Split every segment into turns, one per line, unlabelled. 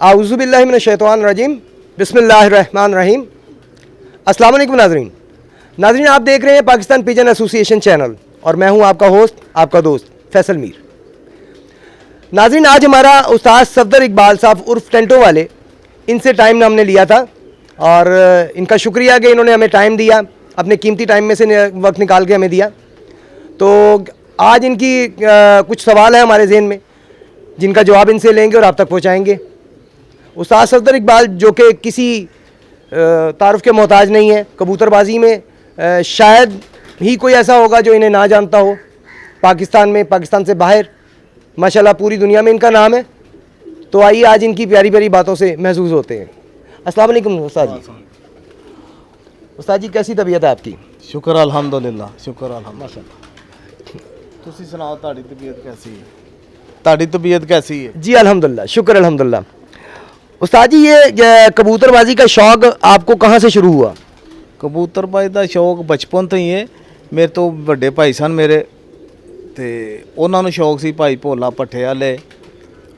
आऊज़ुबिल्लाहिमिनश्शैतानिर्रजीम बिस्मिल्लाहिर्रहमानिर्रहीम। अस्सलाम वालेकुम नाज़रीन, आप देख रहे हैं पाकिस्तान पिजन एसोसिएशन चैनल और मैं हूं आपका होस्ट, आपका दोस्त फैसल मीर। नाज़रीन, आज हमारा उस्ताद सफदर इकबाल साहब उर्फ टेंटो वाले, इनसे टाइम हमने लिया था और इनका शुक्रिया कि इन्होंने हमें टाइम दिया, अपने कीमती टाइम में से वक्त निकाल के हमें दिया। तो आज इनकी कुछ सवाल है हमारे जहन में, जिनका जवाब इनसे लेंगे और आप तक पहुँचाएँगे। उस्ताद सफदर इकबाल जो कि किसी तारुफ के मोहताज नहीं है, कबूतरबाजी में शायद ही कोई ऐसा होगा जो इन्हें ना जानता हो। पाकिस्तान में, पाकिस्तान से बाहर माशाल्लाह पूरी दुनिया में इनका नाम है। तो आइए आज इनकी प्यारी प्यारी बातों से महसूस होते हैं। अस्सलाम वालेकुम उस्ताद जी। उस्ताद जी, कैसी तबीयत है आपकी?
शुक्र अल्हम्दुलिल्लाह, शुक्र अल्हम्दुलिल्लाह। तुसी सुनाओ, ताड़ी तबीयत कैसी है? ताड़ी तबीयत कैसी है?
जी अल्हम्दुलिल्लाह, शुक्र अल्हम्दुलिल्लाह। उस्ताद जी, ये कबूतरबाजी का शौक़ आपको कहाँ से शुरू हुआ?
कबूतरबाजी का शौक बचपन तो ही है। मेरे तो बड़े भाई सन मेरे, तो उन्होंने शौक सी भाई भोला भट्ठे वाले,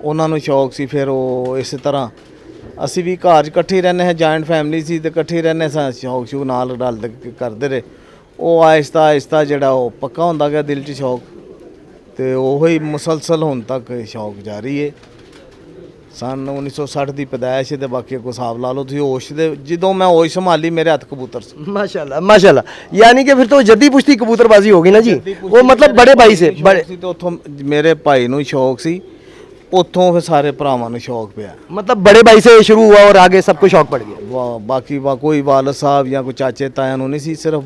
उन्होंने शौक सी। फिर वो इस तरह असी भी घर इकट्ठे रहने हैं, जॉइंट फैमिली सी तो इकट्ठे रहने सा, शौक शौक नाल रल करते रहे। वो आहिस्ता आहिस्ता जड़ा वो पक्का होंदा गया दिल च शौक, तो वही मुसलसल हुण तक शौक जारी है। सन 1960 की पैदाइश है, तो बाकी को हिसाब ला लो तुसीं। होश दे जदों मैं होश संभाली मेरे हथ कबूतर सी।
माशाल्लाह माशाल्लाह, यानी कि फिर तो जद्दी पुश्ती कबूतरबाजी होगी ना जी। वो मतलब बड़े भाई से बड़े
तो उतों मेरे भाई नूं शौक सी, उतों फिर सारे भरावां नूं शौक पिया।
मतलब बड़े भाई से शुरू हुआ और आगे सबको शौक पड़ गया।
बाकी कोई वालद साहब या कोई चाचे ताया नूं नहीं सी, सिर्फ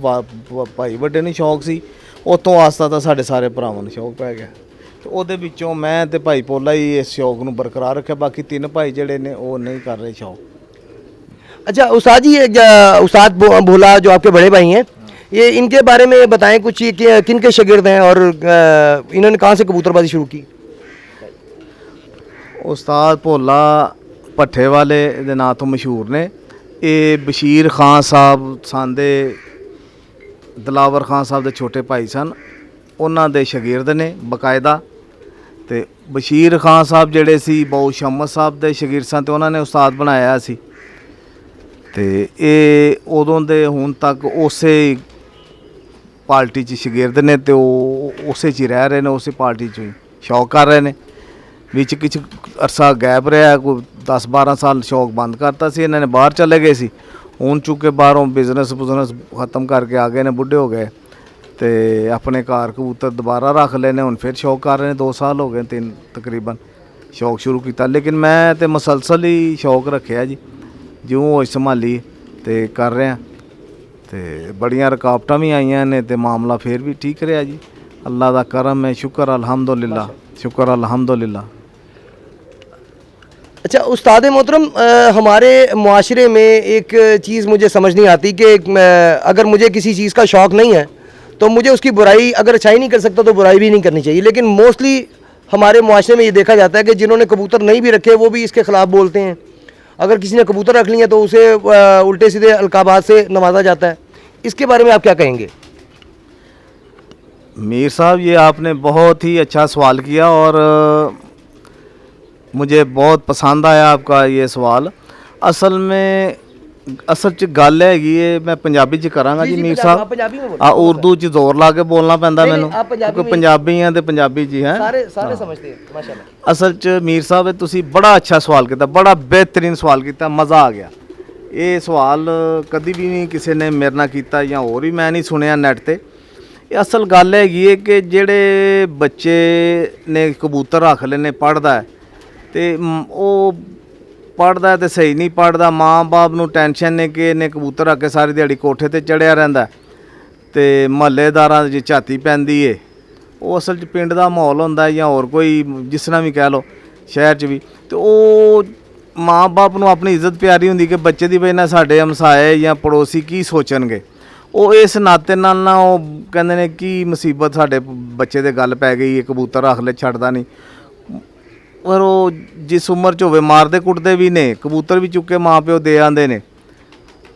भाई वड्डे नूं शौक सी। उतों आस्ता तो साढ़े सारे भरावां नूं शौक पै गया। तो ਉਹਦੇ ਵਿੱਚੋਂ मैं तो भाई पोला ही इस शौक ਨੂੰ बरकरार रखा, बाकी तीन भाई ਜਿਹੜੇ ने वो नहीं कर रहे शौक।
अच्छा उस्ताद जी, उस्ताद भोला जो आपके बड़े भाई हैं, ये इनके बारे में बताएं कुछ, ये कि किन के शागिर्द हैं और इन्होंने कहाँ से कबूतरबाजी शुरू की?
उस्ताद भोला भट्ठे वाले दे नाम तो मशहूर ने। ये बशीर खान साहब सांदे दिलावर खान साहब दे छोटे भाई सन, उन्हां दे शागिर्द ने बकायदा। तो बशीर खान साहब जड़े सी बहु शम्मद साहब दे शागिर्द सन, तो उन्होंने उस्ताद बनाया सी। तो ये उदों दे हुण तक उस पार्टी च शागिर्द ने, तो उस च ही रह रहे हैं, उस पार्टी च ही शौक कर रहे हैं। विच किछ अरसा गैप रहा, कोई 10-12 साल शौक बंद करता सी, इन्होंने बाहर चले गए सी। हुण चूँकि बाहरों बिजनेस ख़त्म करके आ गए ने, बुढ़े हो गए, तो अपने घर कबूतर दोबारा रख लेने। हुण फिर शौक कर रहे हैं, 2 साल हो गए 3 तकरीबन शौक शुरू किया। लेकिन मैं तो मुसलसल ही शौक रखे जी, जो होश संभाली तो कर रहे हैं। तो बड़ियां रुकावटां भी आईयां ने, तो मामला फिर भी ठीक रहा जी। अल्लाह का करम है, शुक्र अल्हम्दुलिल्लाह, शुक्र अल्हम्दुलिल्लाह।
अच्छा उस्ताद मोहतरम, हमारे मुआशरे में एक चीज़ मुझे समझ नहीं आती कि अगर मुझे किसी चीज़ का शौक़ नहीं है तो मुझे उसकी बुराई, अगर अच्छाई नहीं कर सकता तो बुराई भी नहीं करनी चाहिए। लेकिन मोस्टली हमारे मुआशरे में ये देखा जाता है कि जिन्होंने कबूतर नहीं भी रखे वो भी इसके ख़िलाफ़ बोलते हैं। अगर किसी ने कबूतर रख लिए तो उसे उल्टे सीधे अलकाबात से नवाजा जाता है। इसके बारे में आप क्या कहेंगे?
मीर साहब, ये आपने बहुत ही अच्छा सवाल किया और मुझे बहुत पसंद आया आपका ये सवाल। असल च गल हैगी है, मैं पंजाबी च करांगा जी मीर साहब। उर्दू च जोर ला के बोलना पैंदा मैनूं, क्योंकि पंजाबी हैं तो पंजाबी जी हैं,
सारे समझते हैं माशाल्लाह।
असल च मीर साहब तुसी बड़ा अच्छा सवाल किया, बड़ा बेहतरीन सवाल किया, मज़ा आ गया। ये सवाल कभी भी नहीं किसी ने मेरे नाल कीता या होर भी मैं नहीं सुनिया नैट ते। असल गल हैगी है कि जेड़े बच्चे ने कबूतर रख लेने, पढ़दा है तो वो पढ़दा है तो सही नहीं पढ़दा। माँ बाप नूं टेंशन ने कि इन्हें कबूतर रख के सारी दिहाड़ी कोठे ते चढ़िया रहिंदा ते महल्लेदारां दी झाती पैंदी है। वो असल च पिंड दा माहौल हुंदा है, या होर कोई जिस तरह भी कह लो शहर च भी, तो वो माँ बाप नूं अपनी इज्जत प्यारी हुंदी कि बच्चे दी वजह नाल साडे हमसाए या पड़ोसी की सोचणगे। वो इस नाते नाल ना वो कहंदे ने कि मुसीबत साडे बच्चे दे गल पै गई है, कबूतर रख ले छड्डदा नहीं। पर वो जिस उम्र च होवे मारदे कुटदे भी ने, कबूतर भी चुके माँ प्यो दे आंदे ने।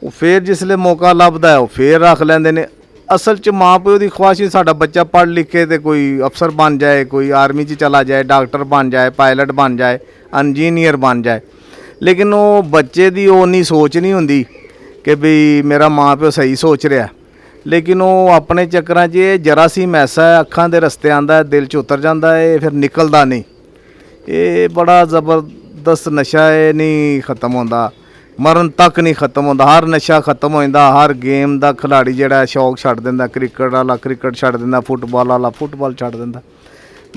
वो फिर जिसले मौका लभदा है वो फिर रख लैंदे ने। असल च माँ प्यो की ख्वाहिश ही साडा बच्चा पढ़ लिखे तो कोई अफसर बन जाए, कोई आर्मी च चला जाए, डॉक्टर बन जाए, पायलट बन जाए, इंजीनियर बन जाए। ਲੇਕਿਨ ਉਹ ਬੱਚੇ ਦੀ ਉਹ ਨਹੀਂ ਸੋਚ ਨਹੀਂ ਹੁੰਦੀ ਕਿ ਵੀ ਮੇਰਾ ਮਾਂ ਪਿਓ ਸਹੀ ਸੋਚ ਰਿਹਾ, ਲੇਕਿਨ ਉਹ ਆਪਣੇ ਚੱਕਰਾਂ 'ਚ ਇਹ ਜਰਾਸੀਮ ਐਸਾ ਹੈ, ਅੱਖਾਂ ਦੇ ਰਸਤੇ ਆਂਦਾ ਹੈ, ਦਿਲ 'ਚ ਉਤਰ ਜਾਂਦਾ ਹੈ, ਫਿਰ ਨਿਕਲਦਾ ਨਹੀਂ। ਇਹ ਬੜਾ ਜ਼ਬਰਦਸਤ ਨਸ਼ਾ ਹੈ, ਨਹੀਂ ਖ਼ਤਮ ਹੁੰਦਾ, ਮਰਨ ਤੱਕ ਨਹੀਂ ਖ਼ਤਮ ਹੁੰਦਾ। ਹਰ ਨਸ਼ਾ ਖ਼ਤਮ ਹੋ ਜਾਂਦਾ, ਹਰ ਗੇਮ ਦਾ ਖਿਡਾਰੀ ਜਿਹੜਾ ਸ਼ੌਕ ਛੱਡ ਦਿੰਦਾ, ਕ੍ਰਿਕਟ ਵਾਲਾ ਕ੍ਰਿਕਟ ਛੱਡ ਦਿੰਦਾ, ਫੁੱਟਬਾਲ ਵਾਲਾ ਫੁੱਟਬਾਲ ਛੱਡ ਦਿੰਦਾ।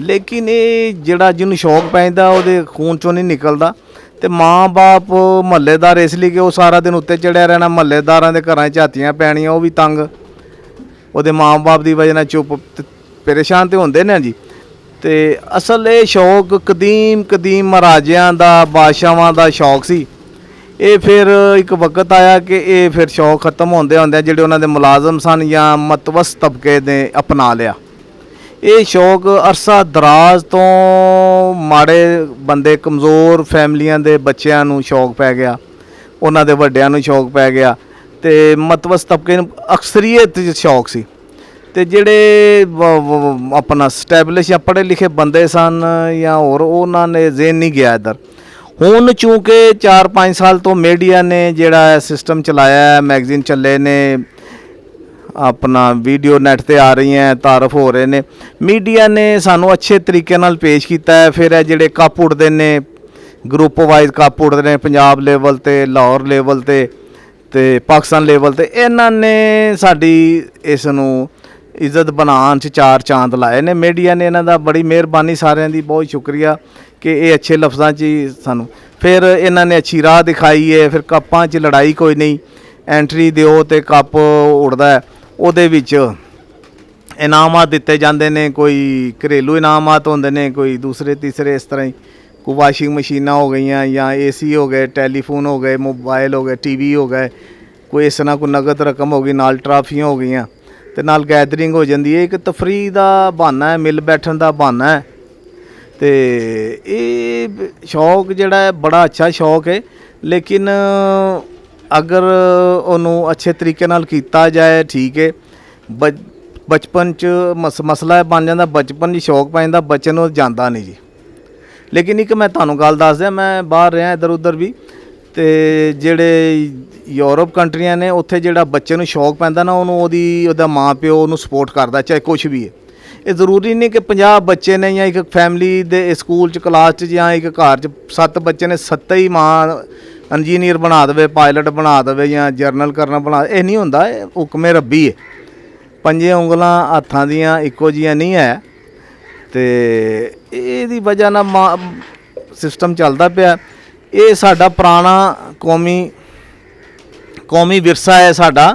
ਲੇਕਿਨ ਇਹ ਜਿਹੜਾ ਜਿਹਨੂੰ ਸ਼ੌਕ ਪੈ ਜਾਂਦਾ ਉਹਦੇ ਖੂਨ 'ਚੋਂ ਨਹੀਂ ਨਿਕਲਦਾ। ਤੇ ਮਾਂ-ਬਾਪ ਮਹੱਲੇਦਾਰ ਇਸ ਲਈ ਕਿ ਉਹ ਸਾਰਾ ਦਿਨ ਉੱਤੇ ਚੜਿਆ ਰਹਿਣਾ, ਮਹੱਲੇਦਾਰਾਂ ਦੇ ਘਰਾਂ 'ਚ ਝਾਤੀਆਂ ਪੈਣੀਆਂ, ਉਹ ਵੀ ਤੰਗ, ਉਹਦੇ ਮਾਂ-ਬਾਪ ਦੀ ਵਜ੍ਹਾ ਨਾਲ ਚੁੱਪ ਪਰੇਸ਼ਾਨ ਤੇ ਹੁੰਦੇ ਨੇ ਜੀ। ਤੇ ਅਸਲ ਇਹ ਸ਼ੌਕ ਕਦੀਮ ਮਹਾਰਾਜਿਆਂ ਦਾ, ਬਾਦਸ਼ਾਹਾਂ ਦਾ ਸ਼ੌਕ ਸੀ। ਇਹ ਫਿਰ ਇੱਕ ਵਕਤ ਆਇਆ ਕਿ ਇਹ ਫਿਰ ਸ਼ੌਕ ਖਤਮ ਹੁੰਦੇ ਜਿਹੜੇ ਉਹਨਾਂ ਦੇ ਮੁਲਾਜ਼ਮ ਸਨ ਜਾਂ ਮਤਵਸਤ ਤਬਕੇ ਨੇ ਅਪਣਾ ਲਿਆ। ਇਹ ਸ਼ੌਕ ਅਰਸਾ ਦਰਾਜ਼ ਤੋਂ ਮਾੜੇ ਬੰਦੇ, ਕਮਜ਼ੋਰ ਫੈਮਲੀਆਂ ਦੇ ਬੱਚਿਆਂ ਨੂੰ ਸ਼ੌਕ ਪੈ ਗਿਆ, ਉਹਨਾਂ ਦੇ ਵੱਡਿਆਂ ਨੂੰ ਸ਼ੌਕ ਪੈ ਗਿਆ, ਤੇ ਮਤਵਸਤ ਤਬਕੇ ਨੂੰ ਅਕਸਰੀਅਤ ਸ਼ੌਕ ਸੀ। ਤੇ ਜਿਹੜੇ ਆਪਣਾ ਸਟੈਬਲਿਸ਼ ਜਾਂ ਪੜ੍ਹੇ ਲਿਖੇ ਬੰਦੇ ਸਨ ਜਾਂ ਹੋਰ, ਉਹਨਾਂ ਨੇ ਜ਼ੇਨ ਨਹੀਂ ਗਿਆ ਇੱਧਰ। ਹੁਣ ਚੂँਕਿ 4-5 ਸਾਲ ਤੋਂ ਮੀਡੀਆ ਨੇ ਜਿਹੜਾ ਸਿਸਟਮ ਚਲਾਇਆ, ਮੈਗਜ਼ੀਨ ਚੱਲੇ ਨੇ, ਆਪਣਾ ਵੀਡੀਓ ਨੈਟ ਤੇ ਆ ਰਹੀਆਂ, ਤਾਰਫ ਹੋ ਰਹੇ ਨੇ, ਮੀਡੀਆ ਨੇ ਸਾਨੂੰ ਅੱਛੇ ਤਰੀਕੇ ਨਾਲ ਪੇਸ਼ ਕੀਤਾ ਹੈ। ਫਿਰ ਇਹ ਜਿਹੜੇ ਕੱਪ ਉੱਡਦੇ ਨੇ, ਗਰੁੱਪ ਵਾਈਜ਼ ਕੱਪ ਉੱਡਦੇ ਨੇ, ਪੰਜਾਬ ਲੈਵਲ ਤੇ, ਲਾਹੌਰ ਲੈਵਲ ਤੇ ਪਾਕਿਸਤਾਨ ਲੈਵਲ ਤੇ, ਇਹਨਾਂ ਨੇ ਸਾਡੀ ਇਸ ਨੂੰ ਇੱਜ਼ਤ ਬਣਾਉਣ 'ਚ 4 ਚਾਂਦ ਲਾਏ ਨੇ। ਮੀਡੀਆ ਨੇ ਇਹਨਾਂ ਦਾ ਬੜੀ ਮਿਹਰਬਾਨੀ, ਸਾਰਿਆਂ ਦੀ ਬਹੁਤ ਸ਼ੁਕਰੀਆ ਕਿ ਇਹ ਅੱਛੇ ਲਫ਼ਜ਼ਾਂ 'ਚ ਹੀ ਸਾਨੂੰ, ਫਿਰ ਇਹਨਾਂ ਨੇ ਅੱਛੀ ਰਾਹ ਦਿਖਾਈ ਹੈ। ਫਿਰ ਕੱਪਾਂ 'ਚ ਲੜਾਈ ਕੋਈ ਨਹੀਂ, ਐਂਟਰੀ ਦਿਓ ਤੇ ਕੱਪ ਉੱਡਦਾ ਹੈ। ਉਹਦੇ ਵਿੱਚ ਇਨਾਮਾਤ ਦਿੱਤੇ ਜਾਂਦੇ ਨੇ, ਕੋਈ ਘਰੇਲੂ ਇਨਾਮਾਤ ਹੁੰਦੇ ਨੇ, ਕੋਈ ਦੂਸਰੇ ਤੀਸਰੇ, ਇਸ ਤਰ੍ਹਾਂ ਹੀ ਕੋਈ ਵਾਸ਼ਿੰਗ ਮਸ਼ੀਨਾਂ ਹੋ ਗਈਆਂ ਜਾਂ AC ਹੋ ਗਏ, ਟੈਲੀਫੋਨ ਹੋ ਗਏ, ਮੋਬਾਈਲ ਹੋ ਗਏ, TV ਹੋ ਗਏ, ਕੋਈ ਇਸ ਤਰ੍ਹਾਂ ਕੋਈ ਨਗਦ ਰਕਮ ਹੋ ਗਈ, ਨਾਲ ਟਰਾਫੀਆਂ ਹੋ ਗਈਆਂ, ਤੇ ਨਾਲ ਗੈਦਰਿੰਗ ਹੋ ਜਾਂਦੀ ਹੈ। ਇੱਕ ਤਫਰੀਹ ਦਾ ਬਹਾਨਾ ਹੈ, ਮਿਲ ਬੈਠਣ ਦਾ ਬਹਾਨਾ ਹੈ। ਤੇ ਇਹ ਸ਼ੌਕ ਜਿਹੜਾ ਹੈ ਬੜਾ ਅੱਛਾ ਸ਼ੌਕ ਹੈ, ਲੇਕਿਨ ਅਗਰ ਉਹਨੂੰ ਅੱਛੇ ਤਰੀਕੇ ਨਾਲ ਕੀਤਾ ਜਾਏ ਠੀਕ ਹੈ। ਬਚਪਨ 'ਚ ਮਸਲਾ ਬਣ ਜਾਂਦਾ, ਬਚਪਨ 'ਚ ਸ਼ੌਕ ਪੈ ਜਾਂਦਾ, ਬੱਚੇ ਨੂੰ ਜਾਂਦਾ ਨਹੀਂ ਜੀ। ਲੇਕਿਨ ਇੱਕ ਮੈਂ ਤੁਹਾਨੂੰ ਗੱਲ ਦੱਸ ਦਿਆਂ, ਮੈਂ ਬਾਹਰ ਰਿਹਾ ਇੱਧਰ ਉੱਧਰ ਵੀ, ਤੇ ਜਿਹੜੇ ਯੂਰਪ ਕੰਟਰੀਆਂ ਨੇ, ਉੱਥੇ ਜਿਹੜਾ ਬੱਚੇ ਨੂੰ ਸ਼ੌਕ ਪੈਂਦਾ ਨਾ, ਉਹਨੂੰ ਉਹਦਾ ਮਾਂ ਪਿਓ ਉਹਨੂੰ ਸਪੋਰਟ ਕਰਦਾ, ਚਾਹੇ ਕੁਛ ਵੀ ਹੈ। ਇਹ ਜ਼ਰੂਰੀ ਨਹੀਂ ਕਿ 50 ਬੱਚੇ ਨੇ ਜਾਂ ਇੱਕ ਫੈਮਿਲੀ ਦੇ ਸਕੂਲ 'ਚ ਕਲਾਸ 'ਚ ਜਾਂ ਇੱਕ ਘਰ 'ਚ 7 ਬੱਚੇ ਨੇ, 7 ਹੀ ਮਾਂ ਇੰਜੀਨੀਅਰ ਬਣਾ ਦੇਵੇ, ਪਾਇਲਟ ਬਣਾ ਦੇਵੇ ਜਾਂ ਜਰਨਲ ਕਰਨਾ ਬਣਾ, ਇਹ ਨਹੀਂ ਹੁੰਦਾ। ਇਹ ਹੁਕਮੇ ਰੱਬੀ ਹੈ, 5 ਉਂਗਲਾਂ ਹੱਥਾਂ ਦੀਆਂ ਇੱਕੋ ਜਿਹੀਆਂ ਨਹੀਂ ਹੈ। ਤੇ ਇਹਦੀ ਵਜ੍ਹਾ ਨਾਲ ਸਿਸਟਮ ਚੱਲਦਾ ਪਿਆ। ਇਹ ਸਾਡਾ ਪੁਰਾਣਾ ਕੌਮੀ ਵਿਰਸਾ ਹੈ ਸਾਡਾ,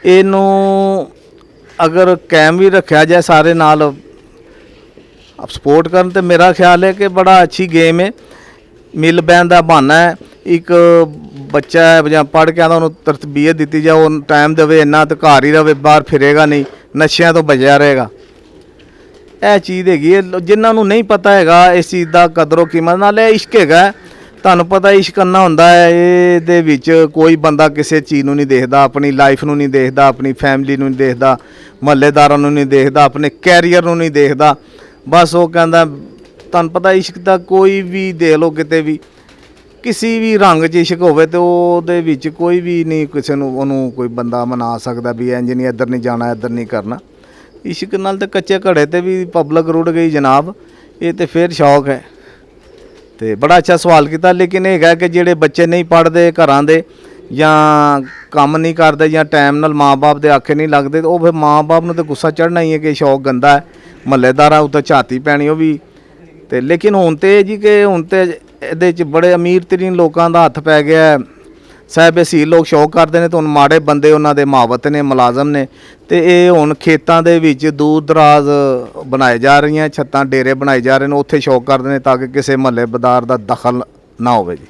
ਇਹਨੂੰ ਅਗਰ ਕਾਇਮ ਵੀ ਰੱਖਿਆ ਜਾਏ, ਸਾਰੇ ਨਾਲ ਸਪੋਰਟ ਕਰਨ, ਤੇ ਮੇਰਾ ਖਿਆਲ ਹੈ ਕਿ ਬੜਾ ਅੱਛੀ ਗੇਮ ਹੈ। ਮਿਲ ਬਹਿਣ ਦਾ ਬਹਾਨਾ ਹੈ। ਇੱਕ ਬੱਚਾ ਹੈ ਜਾਂ ਪੜ੍ਹ ਕੇ ਆਉਂਦਾ, ਉਹਨੂੰ ਤਰਬੀਅਤ ਦਿੱਤੀ ਜਾਏ, ਉਹ ਟਾਈਮ ਦੇਵੇ, ਇੰਨਾ ਤੇ ਘਰ ਹੀ ਰਹੇ, ਬਾਹਰ ਫਿਰੇਗਾ ਨਹੀਂ, ਨਸ਼ਿਆਂ ਤੋਂ ਬਚਿਆ ਰਹੇਗਾ। ਇਹ ਚੀਜ਼ ਹੈਗੀ ਹੈ। ਜਿਨ੍ਹਾਂ ਨੂੰ ਨਹੀਂ ਪਤਾ ਹੈਗਾ ਇਸ ਚੀਜ਼ ਦਾ ਕਦਰੋ ਕੀਮਤ, ਨਾਲ ਇਹ ਇਸ਼ਕ ਹੈਗਾ, ਤੁਹਾਨੂੰ ਪਤਾ ਇਸ਼ਕ ਕਰਨਾ ਹੁੰਦਾ ਹੈ। ਇਹਦੇ ਵਿੱਚ ਕੋਈ ਬੰਦਾ ਕਿਸੇ ਚੀਜ਼ ਨੂੰ ਨਹੀਂ ਦੇਖਦਾ, ਆਪਣੀ ਲਾਈਫ ਨੂੰ ਨਹੀਂ ਦੇਖਦਾ, ਆਪਣੀ ਫੈਮਿਲੀ ਨੂੰ ਨਹੀਂ ਦੇਖਦਾ, ਮਹੱਲੇਦਾਰਾਂ ਨੂੰ ਨਹੀਂ ਦੇਖਦਾ, ਆਪਣੇ ਕੈਰੀਅਰ ਨੂੰ ਨਹੀਂ ਦੇਖਦਾ। ਬਸ ਉਹ ਕਹਿੰਦਾ, ਤੁਹਾਨੂੰ ਪਤਾ ਇਸ਼ਕ ਦਾ ਕੋਈ ਵੀ ਦੇਖ ਲਓ, ਕਿਤੇ ਵੀ ਕਿਸੇ ਵੀ ਰੰਗ 'ਚ ਇਸ਼ਕ ਹੋਵੇ ਤੇ ਉਹਦੇ ਵਿੱਚ ਕੋਈ ਵੀ ਨਹੀਂ ਕਿਸੇ ਨੂੰ ਉਹਨੂੰ ਕੋਈ ਬੰਦਾ ਮਨਾ ਸਕਦਾ ਵੀ ਇੰਜ ਨਹੀਂ, ਇੱਧਰ ਨਹੀਂ ਜਾਣਾ, ਇੱਧਰ ਨਹੀਂ ਕਰਨਾ। ਇਸ਼ਕ ਨਾਲ ਤੇ ਕੱਚੇ ਘੜੇ ਤੇ ਵੀ ਪਬਲਿਕ ਰੁੜ ਗਈ ਜਨਾਬ। ਇਹ ਤੇ ਫਿਰ ਸ਼ੌਕ ਹੈ। ਤੇ ਬੜਾ ਅੱਛਾ ਸਵਾਲ ਕੀਤਾ। ਲੇਕਿਨ ਇਹ ਹੈਗਾ ਕਿ ਜਿਹੜੇ ਬੱਚੇ ਨਹੀਂ ਪੜ੍ਹਦੇ ਘਰਾਂ ਦੇ, ਜਾਂ ਕੰਮ ਨਹੀਂ ਕਰਦੇ, ਜਾਂ ਟਾਈਮ ਨਾਲ ਮਾਂ-ਬਾਪ ਦੇ ਆਖੇ ਨਹੀਂ ਲੱਗਦੇ, ਉਹ ਫਿਰ ਮਾਂ-ਬਾਪ ਨੂੰ ਤਾਂ ਗੁੱਸਾ ਚੜ੍ਹਨਾ ਹੀ ਹੈ ਕਿ ਸ਼ੌਕ ਗੰਦਾ ਹੈ, ਮਹੱਲੇਦਾਰਾਂ ਉੱਤੇ ਝਾਤੀ ਪੈਣੀ ਉਹ ਵੀ। ਤੇ ਲੇਕਿਨ ਹੁਣ ਤੇ ਜੀ ਕਿ ਹੁਣ ਤੇ ਇਹਦੇ 'ਚ ਬੜੇ ਅਮੀਰ ਤਰੀਨ ਲੋਕਾਂ ਦਾ ਹੱਥ ਪੈ ਗਿਆ। ਸਾਹਿਬ ਅਸੀਲ ਲੋਕ ਸ਼ੌਕ ਕਰਦੇ ਨੇ, ਤੇ ਹੁਣ ਮਾੜੇ ਬੰਦੇ ਉਹਨਾਂ ਦੇ ਮਾਵਤ ਨੇ, ਮੁਲਾਜ਼ਮ ਨੇ, ਤੇ ਇਹ ਹੁਣ ਖੇਤਾਂ ਦੇ ਵਿੱਚ ਦੂਰ ਦਰਾਜ਼ ਬਣਾਏ ਜਾ ਰਹੀਆਂ ਛੱਤਾਂ, ਡੇਰੇ ਬਣਾਏ ਜਾ ਰਹੇ ਨੇ, ਉੱਥੇ ਸ਼ੌਕ ਕਰਦੇ ਨੇ ਤਾਂ ਕਿ ਕਿਸੇ ਮਹੱਲੇਦਾਰ ਦਾ ਦਖਲ ਨਾ ਹੋਵੇ ਜੀ।